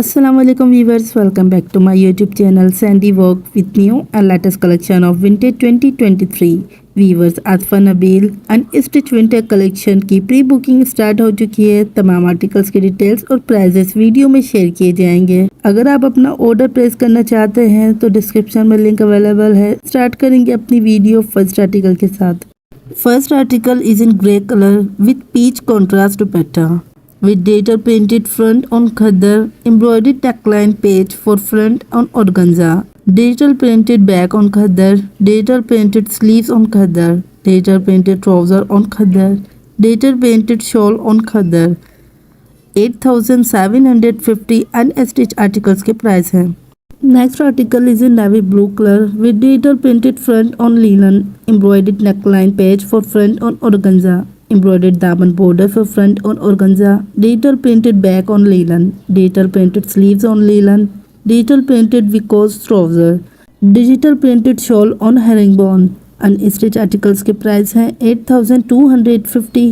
Assalamu alaikum viewers, welcome back to my YouTube channel Sandy Vogue with new and latest collection of vintage 2023. Viewers, Asifa Nabeel Unstitched winter collection की pre booking start हो चुकी है। तमाम articles के details और prices video में share किए जाएंगे। अगर आप अपना ऑर्डर प्लेस करना चाहते हैं तो डिस्क्रिप्शन में लिंक अवेलेबल है। स्टार्ट करेंगे अपनी वीडियो फर्स्ट आर्टिकल के साथ। First article is in grey colour with peach contrast dupatta with digital printed front on Khaddar, embroidered neckline page for front on organza, digital printed back on Khaddar, digital printed sleeves on Khaddar, digital printed trouser on Khaddar, digital printed shawl on Khaddar। 8750 unstitched articles के price हैं। Next article is in navy blue color with digital printed front on linen, embroidered neckline page for front on organza, embroidered daman border for front on organza, digital printed back on linen, digital printed sleeves on linen, digital printed viscose trouser, digital printed shawl on herringbone। Unstitch articles के price हैं 8250।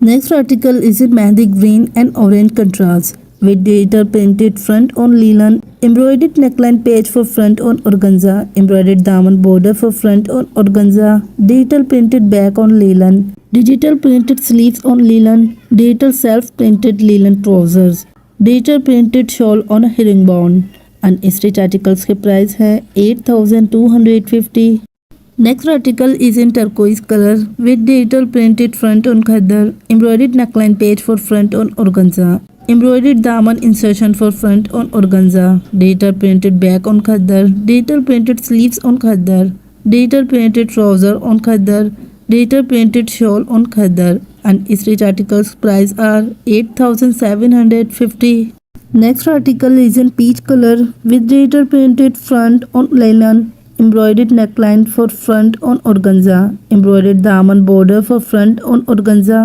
Next article is in mehndi green and orange contrast with digital printed front on linen, embroidered neckline page for front on organza, embroidered daman border for front on organza, digital printed back on linen, digital printed sleeves on linen, digital self printed linen trousers, digital printed shawl on herringbone। Unstitch articles के price है 8250। Next article is in turquoise color with digital printed front on Khaddar, embroidered neckline page for front on organza, embroidered daman insertion for front on organza, digital printed back on Khaddar, digital printed sleeves on Khaddar, digital printed trouser on Khaddar, digital printed shawl on Khaddar। Unstitched articles price are 8750। Next article is in peach color with digital printed front on linen, embroidered neckline for front on organza, embroidered daman border for front on organza,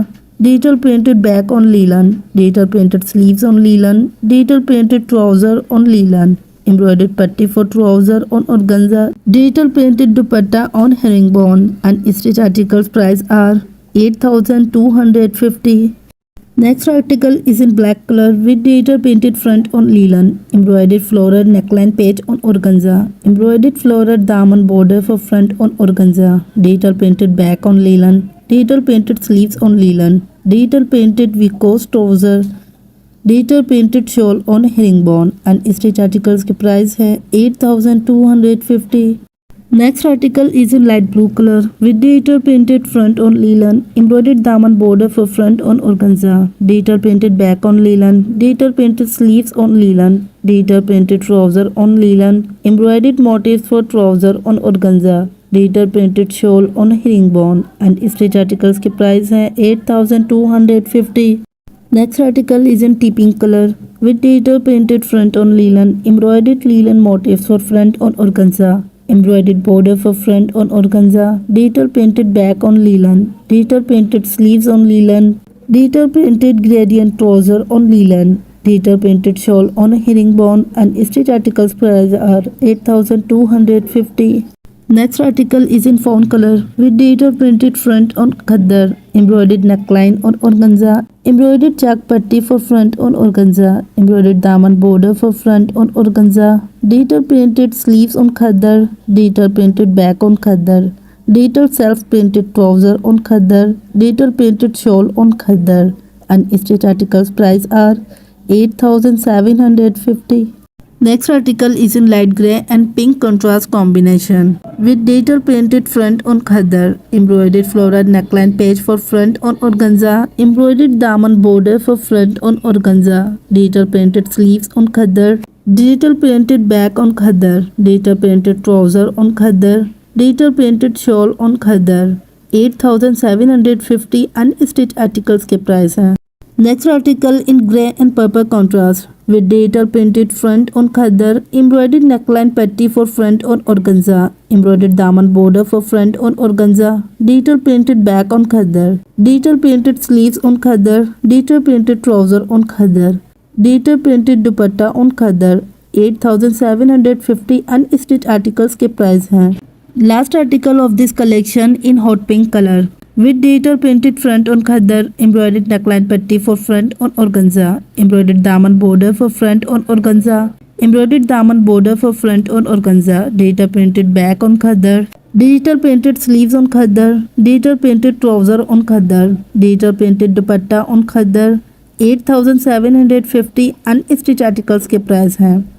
digital printed back on linen, digital printed sleeves on linen, digital printed trouser on linen, embroidered patti for trouser on organza, digital printed dupatta on herringbone। Unstitched articles price are 8250। Next article is in black color with digital printed front on linen, embroidered floral neckline page on organza, embroidered floral daman border for front on organza, digital printed back on linen, digital printed sleeves on linen, digital printed viscose trouser, digital printed shawl on herringbone। Unstitch articles के price है 8250। Next article is in light blue color with digital printed front on linen, embroidered daman border for front on organza, digital printed back on linen, digital printed sleeves on linen, digital printed trouser on linen, embroidered motifs for trouser on organza, digital printed shawl on herringbone। Unstitch articles के price हैं 8250। Next article is in tea pink color with digital printed front on linen, embroidered linen motifs for front on organza, embroidered border for front on organza, digital printed back on linen, digital printed sleeves on linen, digital printed gradient trouser on linen, digital printed shawl on herringbone। Unstitched articles price are 8250। Next article is in fawn color with digital printed front on Khaddar, embroidered neckline on organza, embroidered chak patti for front on organza, embroidered daman border for front on organza, digital printed sleeves on Khaddar, digital printed back on Khaddar, digital self printed trouser on Khaddar, digital printed shawl on Khaddar। Unstitched articles price are 8750। Next article is in light grey and pink contrast combination with digital printed front on Khaddar, embroidered floral neckline page for front on organza, embroidered daman border for front on organza, digital printed sleeves on Khaddar, digital printed back on Khaddar, digital printed trouser on Khaddar, digital printed shawl on Khaddar। 8750 unstitched articles के price हैं। Next article in grey and purple contrast with digital printed front on Khaddar, embroidered neckline patti for front on organza, embroidered daman border for front on organza, digital printed back on Khaddar, digital printed sleeves on Khaddar, digital printed trouser on Khaddar, digital printed dupatta on Khaddar। 8750 unstitched articles के price हैं। Last article of this collection in hot pink color with digital printed front on Khaddar, embroidered neckline patti for front on organza, embroidered daman border for front on organza, embroidered daman border for front on organza, digital printed back on Khaddar, digital printed sleeves on Khaddar, digital printed trouser on Khaddar, digital printed dupatta on Khaddar। 8750 unstitch articles के price हैं।